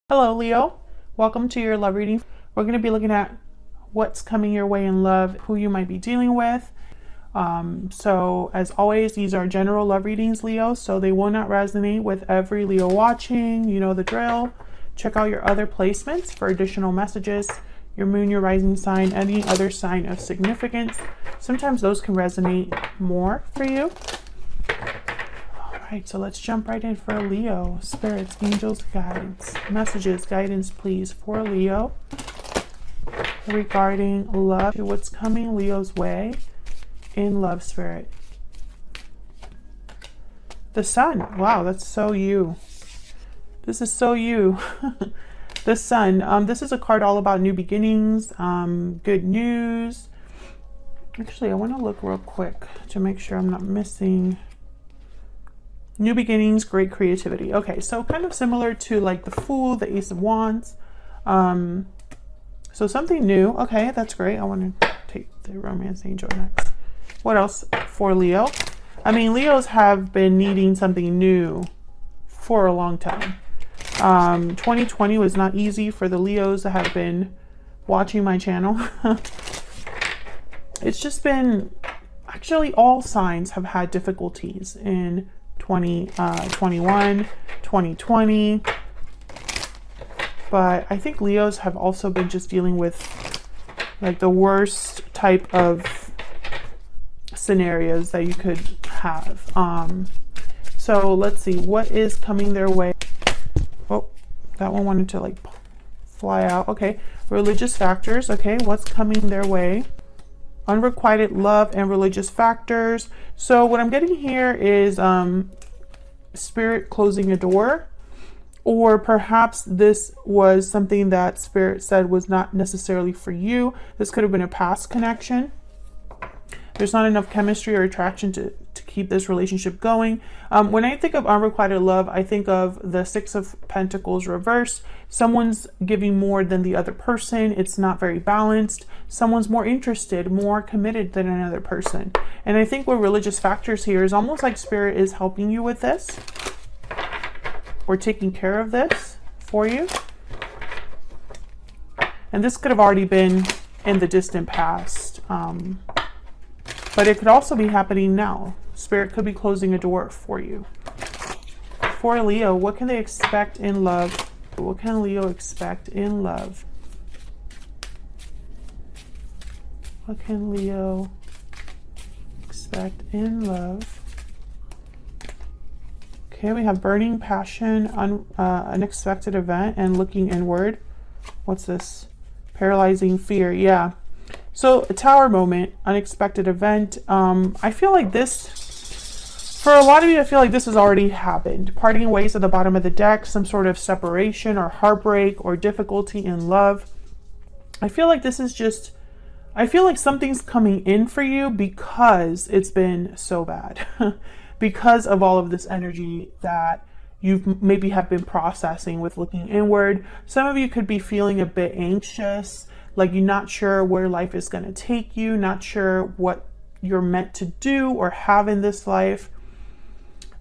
Hello, Leo. Welcome to your love reading. We're going to be looking at what's coming your way in love, who you might be dealing with. So as always, these are general love readings, Leo, so they will not resonate with every Leo watching. You know the drill. Check out your other placements for additional messages, your moon, your rising sign, any other sign of significance. Sometimes those can resonate more for you. Alright, so let's jump right in for Leo. Spirits, angels, guides, messages, guidance, please, for Leo regarding love. What's coming Leo's way in love, spirit? The Sun. Wow, that's so you. This is so you. The Sun. This is a card all about new beginnings, good news. Actually, I want to look real quick to make sure I'm not missing. New beginnings, great creativity. Okay, so kind of similar to like the Fool, the Ace of Wands. So something new. Okay, that's great. I want to take the Romance Angel next. What else for Leo? I mean, Leos have been needing something new for a long time. 2020 was not easy for the Leos that have been watching my channel. It's just been, actually all signs have had difficulties in 2021, 2020, but I think Leos have also been just dealing with like the worst type of scenarios that you could have. So let's see what is coming their way. Oh, that one wanted to like fly out. Okay, religious factors. Okay, what's coming their way? Unrequited love and religious factors. So what I'm getting here is Spirit closing a door, or perhaps this was something that Spirit said was not necessarily for you. This could have been a past connection. There's not enough chemistry or attraction to keep this relationship going. When I think of unrequited love, I think of the Six of Pentacles reversed. Someone's giving more than the other person. It's not very balanced. Someone's more interested, more committed than another person. And I think with religious factors here is almost like Spirit is helping you with this. We're taking care of this for you. And this could have already been in the distant past. But it could also be happening now. Spirit could be closing a door for you. For Leo, what can they expect in love? What can Leo expect in love? What can Leo expect in love? Okay, we have burning passion, unexpected event, and looking inward. What's this? Paralyzing fear. Yeah. So a Tower moment, unexpected event. I feel like this, for a lot of you, I feel like this has already happened. Parting ways at the bottom of the deck, some sort of separation or heartbreak or difficulty in love. I feel like this is just, I feel like something's coming in for you because it's been so bad. Because of all of this energy that you maybe have been processing with looking inward. Some of you could be feeling a bit anxious, like you're not sure where life is going to take you, not sure what you're meant to do or have in this life.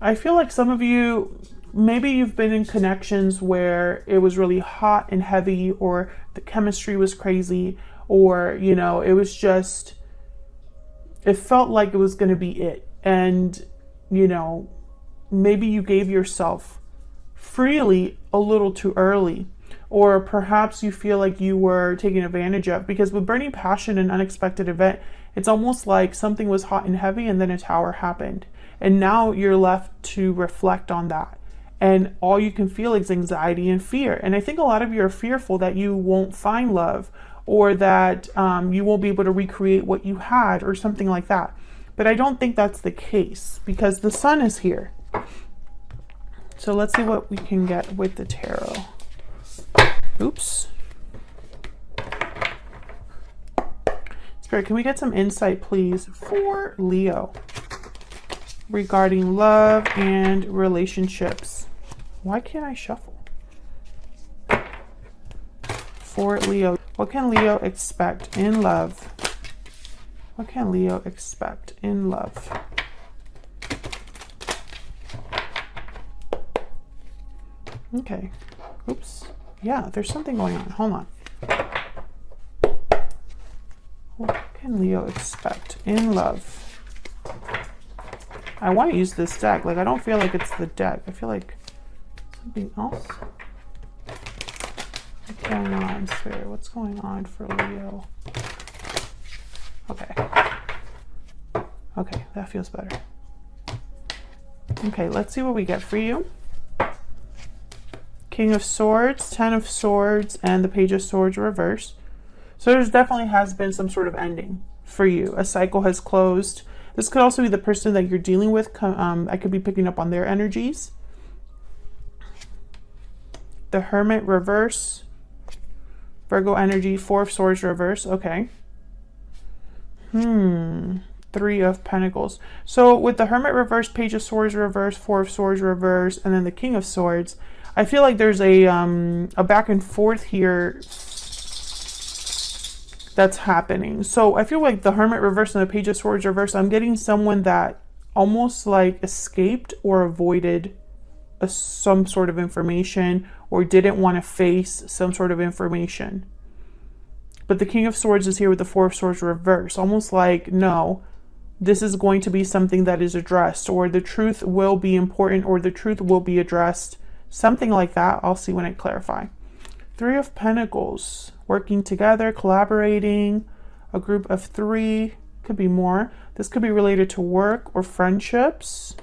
I feel like some of you, maybe you've been in connections where it was really hot and heavy, or the chemistry was crazy, or, you know, it was just, it felt like it was going to be it. And, you know, maybe you gave yourself freely a little too early. Or perhaps you feel like you were taken advantage of, because with burning passion and unexpected event, it's almost like something was hot and heavy and then a tower happened. And now you're left to reflect on that. And all you can feel is anxiety and fear. And I think a lot of you are fearful that you won't find love, or that you won't be able to recreate what you had, or something like that. But I don't think that's the case, because the Sun is here. So let's see what we can get with the tarot. Oops. Spirit, can we get some insight, please, for Leo regarding love and relationships? Why can't I shuffle? For Leo, what can Leo expect in love? What can Leo expect in love? Okay. Oops. Yeah, there's something going on. Hold on. What can Leo expect in love? I want to use this deck. Like, I don't feel like it's the deck. I feel like something else. What's going on, Spirit? What's going on for Leo? Okay. Okay, that feels better. Okay, let's see what we get for you. King of Swords, Ten of Swords, and the Page of Swords reverse. So there's definitely has been some sort of ending for you. A cycle has closed. This could also be the person that you're dealing with. I could be picking up on their energies. The Hermit reverse. Virgo energy, Four of Swords reverse. Okay. Three of Pentacles. So with the Hermit reverse, Page of Swords reverse, Four of Swords reverse, and then the King of Swords, I feel like there's a back and forth here that's happening. So I feel like the Hermit reverse and the Page of Swords reverse, I'm getting someone that almost like escaped or avoided some sort of information or didn't want to face some sort of information. But the King of Swords is here with the Four of Swords reverse, almost like, no, this is going to be something that is addressed, or the truth will be important, or the truth will be addressed. Something like that. I'll see when I clarify. Three of Pentacles. Working together, collaborating. A group of three. Could be more. This could be related to work or friendships.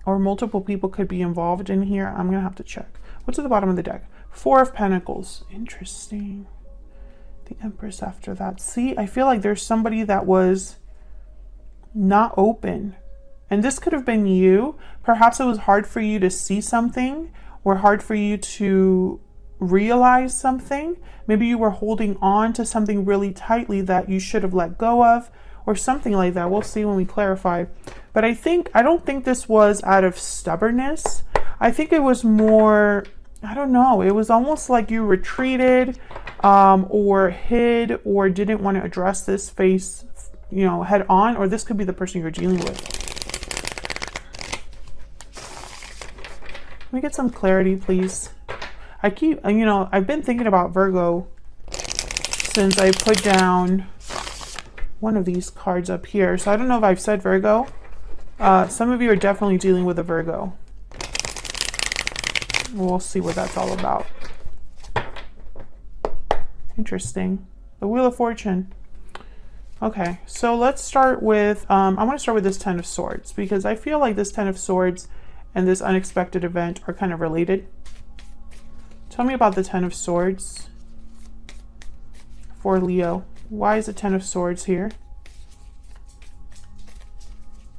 Or multiple people could be involved in here. I'm going to have to check. What's at the bottom of the deck? Four of Pentacles. Interesting. The Empress after that. See, I feel like there's somebody that was not open. And this could have been you. Perhaps it was hard for you to see something or hard for you to realize something. Maybe you were holding on to something really tightly that you should have let go of or something like that. We'll see when we clarify. But I don't think this was out of stubbornness. I think it was more, I don't know. It was almost like you retreated or hid or didn't want to address this face, head on, or this could be the person you're dealing with. Can we get some clarity, please? I've been thinking about Virgo since I put down one of these cards up here. So I don't know if I've said Virgo. Some of you are definitely dealing with a Virgo. We'll see what that's all about. Interesting. The Wheel of Fortune. Okay, so let's start with, I want to start with this Ten of Swords because I feel like this Ten of Swords and this unexpected event are kind of related. Tell me about the Ten of Swords for Leo. Why is the Ten of Swords here?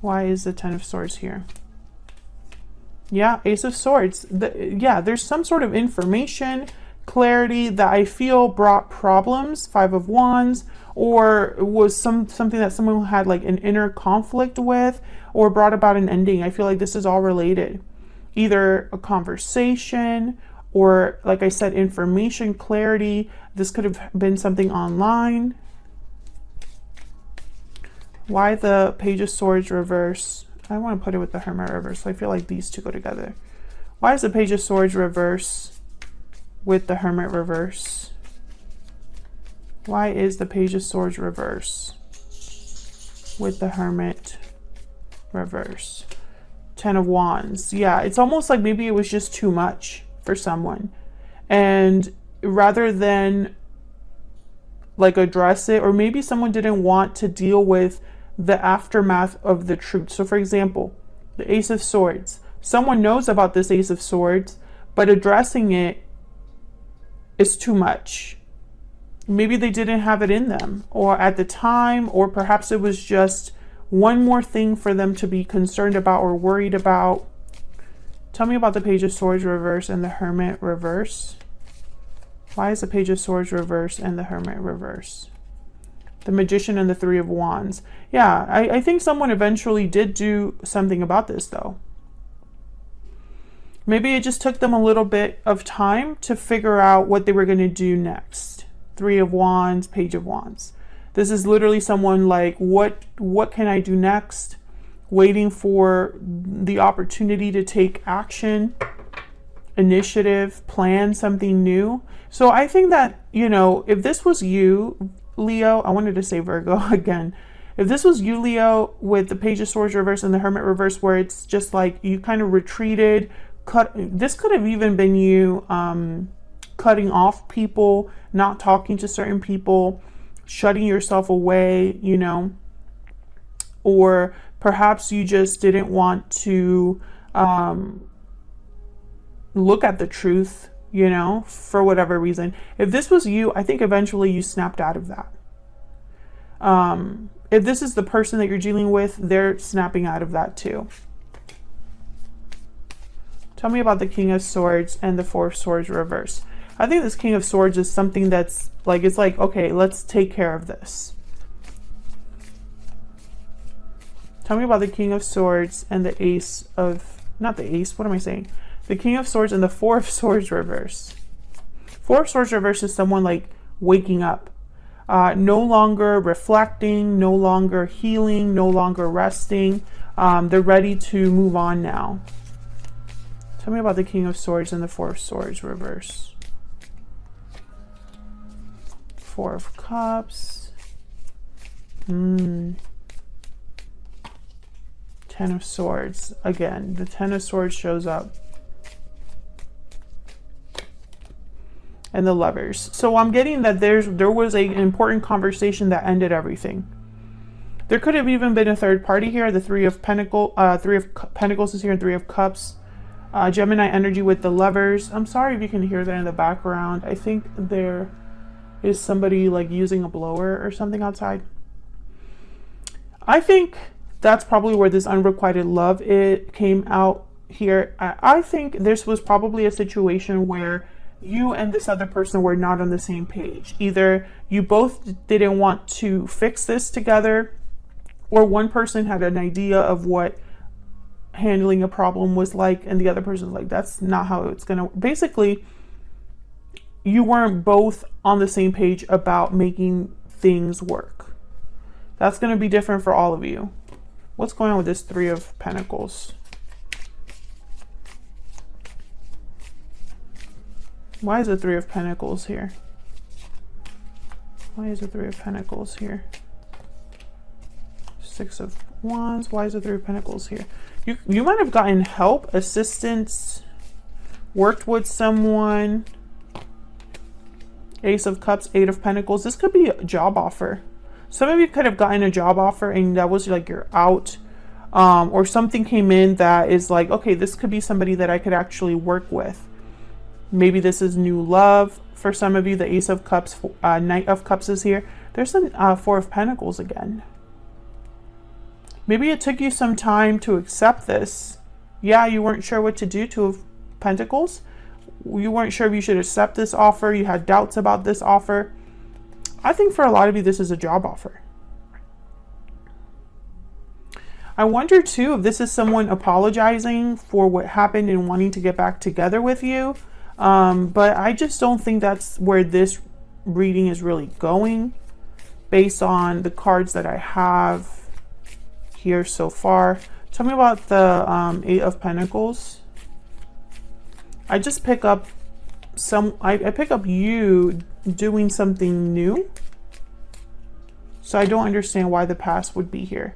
Why is the Ten of Swords here? Yeah, Ace of Swords. There's some sort of information, clarity that I feel brought problems. Five of Wands, or was something that someone had like an inner conflict with, or brought about an ending. I feel like this is all related. Either a conversation, or like I said, information, clarity. This could have been something online. Why the Page of Swords reverse? I want to put it with the Hermit reverse. So I feel like these two go together. Why is the Page of Swords reverse with the Hermit reverse? Why is the Page of Swords reverse with the Hermit reverse? Ten of Wands. Yeah, it's almost like maybe it was just too much for someone. And rather than like address it, or maybe someone didn't want to deal with the aftermath of the truth. So for example, the Ace of Swords. Someone knows about this Ace of Swords, but addressing it is too much. Maybe they didn't have it in them, or at the time, or perhaps it was just one more thing for them to be concerned about or worried about. Tell me about the Page of Swords reverse and the Hermit reverse. Why is the Page of Swords reverse and the Hermit reverse? The Magician and the Three of Wands. Yeah, I think someone eventually did do something about this though. Maybe it just took them a little bit of time to figure out what they were going to do next. Three of Wands, Page of Wands. This is literally someone like, what can I do next? Waiting for the opportunity to take action. initiative, plan something new. So I think that, you know, if this was you, Leo, I wanted to say Virgo again. If this was you, Leo, with the Page of Swords reverse and the Hermit reverse, where it's just like you kind of retreated, this could have even been you cutting off people, not talking to certain people, shutting yourself away, you know, or perhaps you just didn't want to look at the truth, you know, for whatever reason. If this was you, I think eventually you snapped out of that. If this is the person that you're dealing with, they're snapping out of that too. Tell me about the King of Swords and the Four of Swords reverse. I think this King of Swords is something that's like, it's like, okay, let's take care of this. Tell me about the King of Swords and the Ace of, not the Ace, what am I saying? The King of Swords and the Four of Swords reverse. Four of Swords reverse is someone like waking up. No longer reflecting, no longer healing, no longer resting. They're ready to move on now. Tell me about the King of Swords and the Four of Swords reverse. Four of Cups. Ten of Swords. Again, the Ten of Swords shows up. And the Lovers. So I'm getting that there was an important conversation that ended everything. There could have even been a third party here. The Three of Pentacles is here and Three of Cups. Gemini energy with the Lovers. I'm sorry if you can hear that in the background. I think there is somebody like using a blower or something outside. I think that's probably where this unrequited love came out here. I think this was probably a situation where you and this other person were not on the same page. Either you both didn't want to fix this together, or one person had an idea of what handling a problem was like, and the other person was like, that's not how it's gonna. Basically, you weren't both on the same page about making things work. That's gonna be different for all of you. What's going on with this Three of Pentacles? Why is the Three of Pentacles here? Why is the Three of Pentacles here? Six of Wands. Why is the Three of Pentacles here? You might have gotten help, assistance, worked with someone. Ace of Cups, Eight of Pentacles. This could be a job offer. Some of you could have gotten a job offer and that was like you're out. Or something came in that is like, okay, this could be somebody that I could actually work with. Maybe this is new love for some of you. The Ace of Cups, Knight of Cups is here. There's some Four of Pentacles again. Maybe it took you some time to accept this. Yeah, you weren't sure what to do. Two of Pentacles. You weren't sure if you should accept this offer. You had doubts about this offer. I think for a lot of you, this is a job offer. I wonder too if this is someone apologizing for what happened and wanting to get back together with you. But I just don't think that's where this reading is really going based on the cards that I have here so far. Tell me about the Eight of Pentacles. I just pick up I pick up you doing something new. So I don't understand why the past would be here.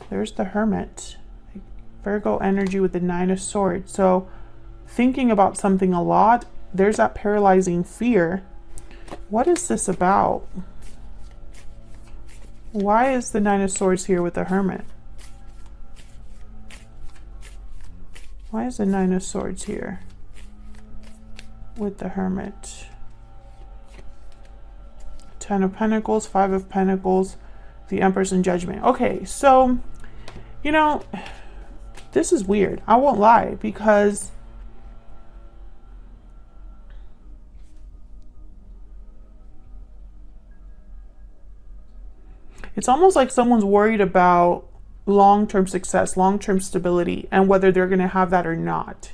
There's the Hermit. Virgo energy with the Nine of Swords. So thinking about something a lot. There's that paralyzing fear. What is this about? Why is the Nine of Swords here with the Hermit? Why is the Nine of Swords here with the Hermit? Ten of Pentacles, Five of Pentacles, the Empress and Judgment. Okay, so, you know, this is weird. I won't lie, because it's almost like someone's worried about long-term success, long-term stability, and whether they're going to have that or not.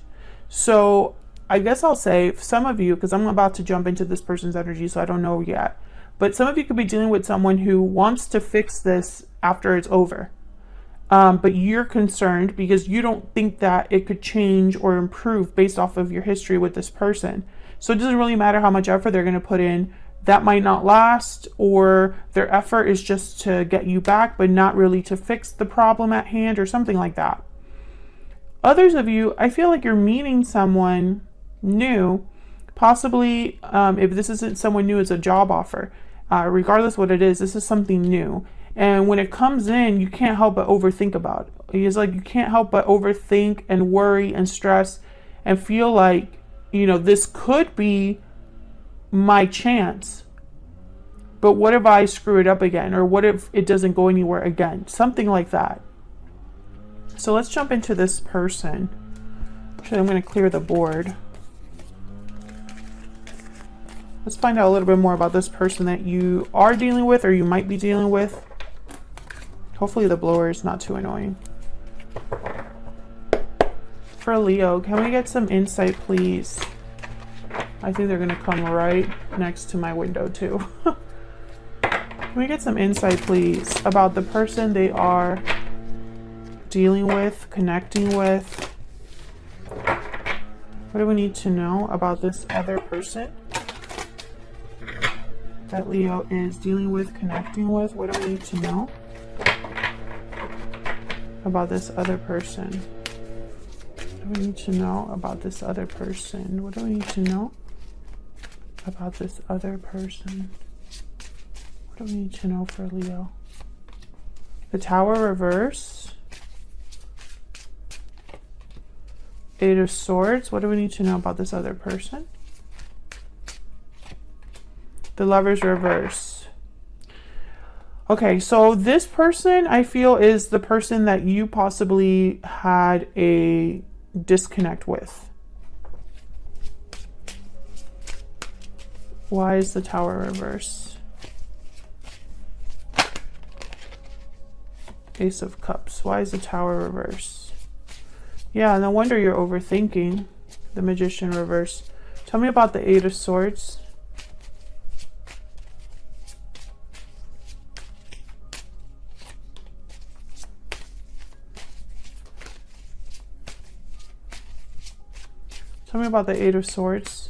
So I guess I'll say some of you, because I'm about to jump into this person's energy, so I don't know yet, but some of you could be dealing with someone who wants to fix this after it's over. But you're concerned because you don't think that it could change or improve based off of your history with this person. So it doesn't really matter how much effort they're going to put in. That might not last, or their effort is just to get you back, but not really to fix the problem at hand or something like that. Others of you, I feel like you're meeting someone new, possibly if this isn't someone new, it's a job offer. Regardless what it is, this is something new. And when it comes in, you can't help but overthink about it. It's like you can't help but overthink and worry and stress and feel like, you know, this could be my chance. But what if I screw it up again? Or what if it doesn't go anywhere again? Something like that. So let's jump into this person. Actually, I'm going to clear the board. Let's find out a little bit more about this person that you are dealing with or you might be dealing with. Hopefully the blower is not too annoying. For Leo, can we get some insight, please? I think they're going to come right next to my window too. Can we get some insight, please, about the person they are dealing with, connecting with? What do we need to know about this other person that Leo is dealing with, connecting with? What do we need to know about this other person? What do we need to know about this other person? What do we need to know about this other person? What do we need to know for Leo? The Tower reverse. Eight of Swords. What do we need to know about this other person? The Lovers reverse. Okay, so this person I feel is the person that you possibly had a disconnect with. Why is the Tower reverse? Ace of Cups. Why is the Tower reverse? Yeah, no wonder you're overthinking. The Magician reverse. Tell me about the Eight of Swords. Tell me about the Eight of Swords.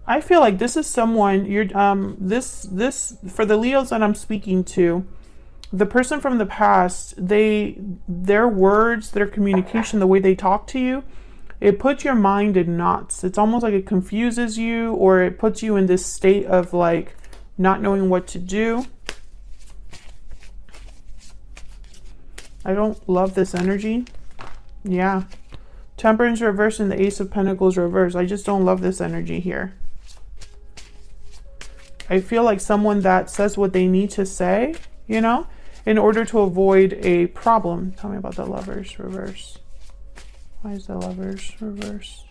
I feel like this is someone you're this for the Leos that I'm speaking to. The person from the past, their words, their communication, the way they talk to you, it puts your mind in knots. It's almost like it confuses you, or it puts you in this state of like not knowing what to do. I don't love this energy. Yeah. Temperance reverse and the Ace of Pentacles reverse. I just don't love this energy here. I feel like someone that says what they need to say, you know, in order to avoid a problem. Tell me about the Lovers reverse. Why is the Lovers reverse?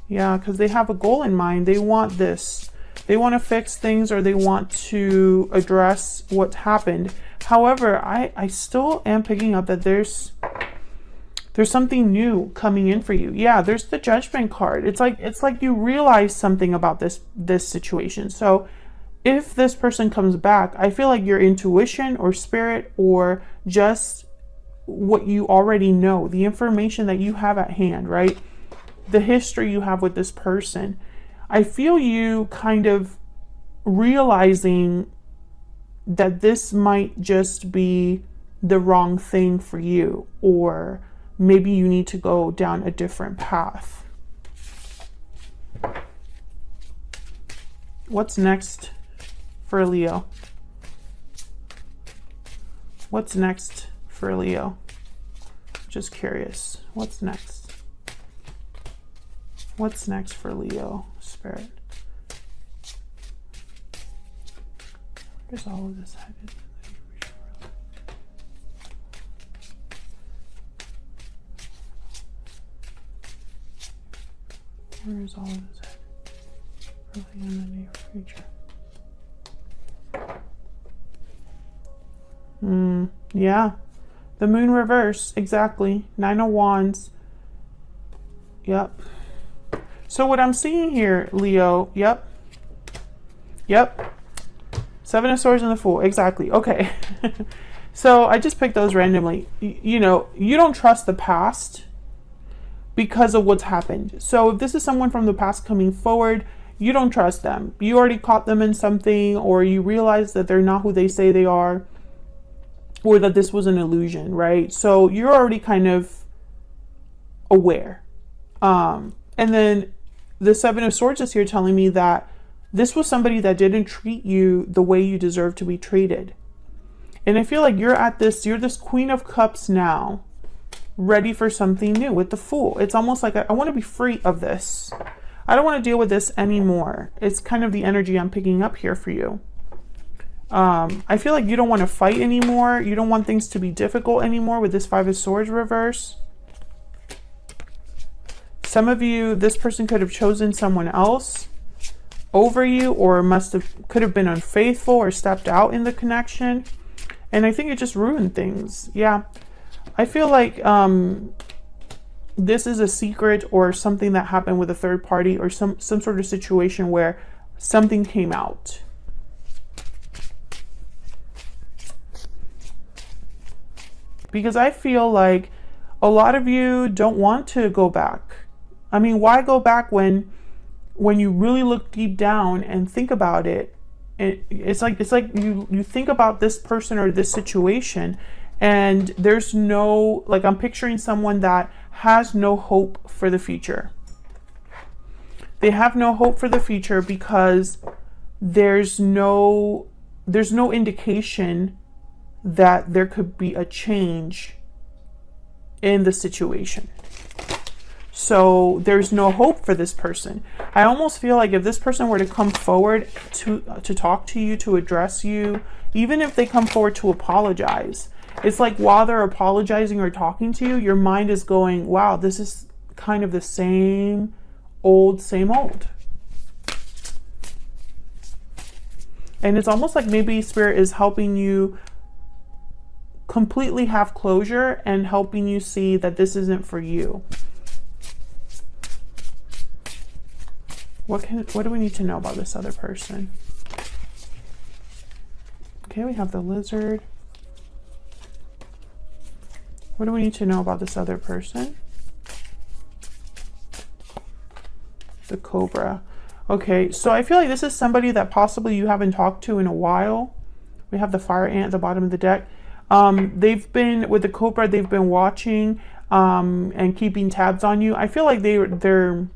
Yeah, because they have a goal in mind. They want this. They want to fix things, or they want to address what happened. However, I still am picking up that there's something new coming in for you. Yeah, there's the Judgment card. It's like you realize something about this situation. So if this person comes back, I feel like your intuition or spirit, or just what you already know, the information that you have at hand, right? The history you have with this person. I feel you kind of realizing that this might just be the wrong thing for you, or maybe you need to go down a different path. What's next for Leo? What's next for Leo? Just curious. What's next? What's next for Leo, Spirit? Where's all of this headed? Where is all of this headed? Early in the near future. Yeah. The Moon reverse. Exactly. Nine of Wands. Yep. So what I'm seeing here, Leo, yep. Seven of Swords and the Fool. Exactly. Okay. So I just picked those randomly. You know, you don't trust the past because of what's happened. So if this is someone from the past coming forward, you don't trust them. You already caught them in something, or you realize that they're not who they say they are, or that this was an illusion, right? So you're already kind of aware. And then the Seven of Swords is here telling me that this was somebody that didn't treat you the way you deserve to be treated. And I feel like you're this Queen of Cups now, ready for something new with the Fool. It's almost like I want to be free of this. I don't want to deal with this anymore. It's kind of the energy I'm picking up here for you. I feel like you don't want to fight anymore. You don't want things to be difficult anymore with this Five of Swords reverse. Some of you, this person could have chosen someone else over you, or could have been unfaithful or stepped out in the connection. And I think it just ruined things. Yeah. I feel like this is a secret or something that happened with a third party, or some sort of situation where something came out. Because I feel like a lot of you don't want to go back. I mean, why go back when you really look deep down and think about it? It's like you think about this person or this situation, and there's no, like, I'm picturing someone that has no hope for the future. They have no hope for the future because there's no indication that there could be a change in the situation. So there's no hope for this person. I almost feel like if this person were to come forward to talk to you, to address you, even if they come forward to apologize, it's like while they're apologizing or talking to you, your mind is going, wow, this is kind of the same old. And it's almost like maybe Spirit is helping you completely have closure and helping you see that this isn't for you. What do we need to know about this other person? Okay, we have the Lizard. What do we need to know about this other person? The Cobra. Okay, so I feel like this is somebody that possibly you haven't talked to in a while. We have the Fire Ant at the bottom of the deck. They've been, with the Cobra, they've been watching and keeping tabs on you. I feel like they're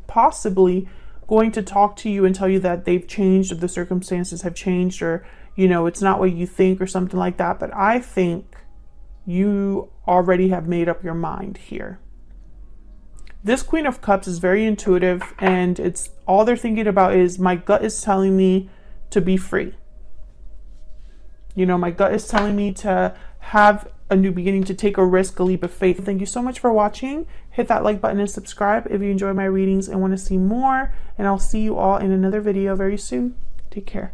possibly going to talk to you and tell you that they've changed, or the circumstances have changed, or, you know, it's not what you think, or something like that. But I think you already have made up your mind here. This Queen of Cups is very intuitive, and it's all they're thinking about is, my gut is telling me to be free. You know, my gut is telling me to have a new beginning, to take a risk, a leap of faith. Thank you so much for watching. Hit that like button and subscribe if you enjoy my readings and want to see more. And I'll see you all in another video very soon. Take care.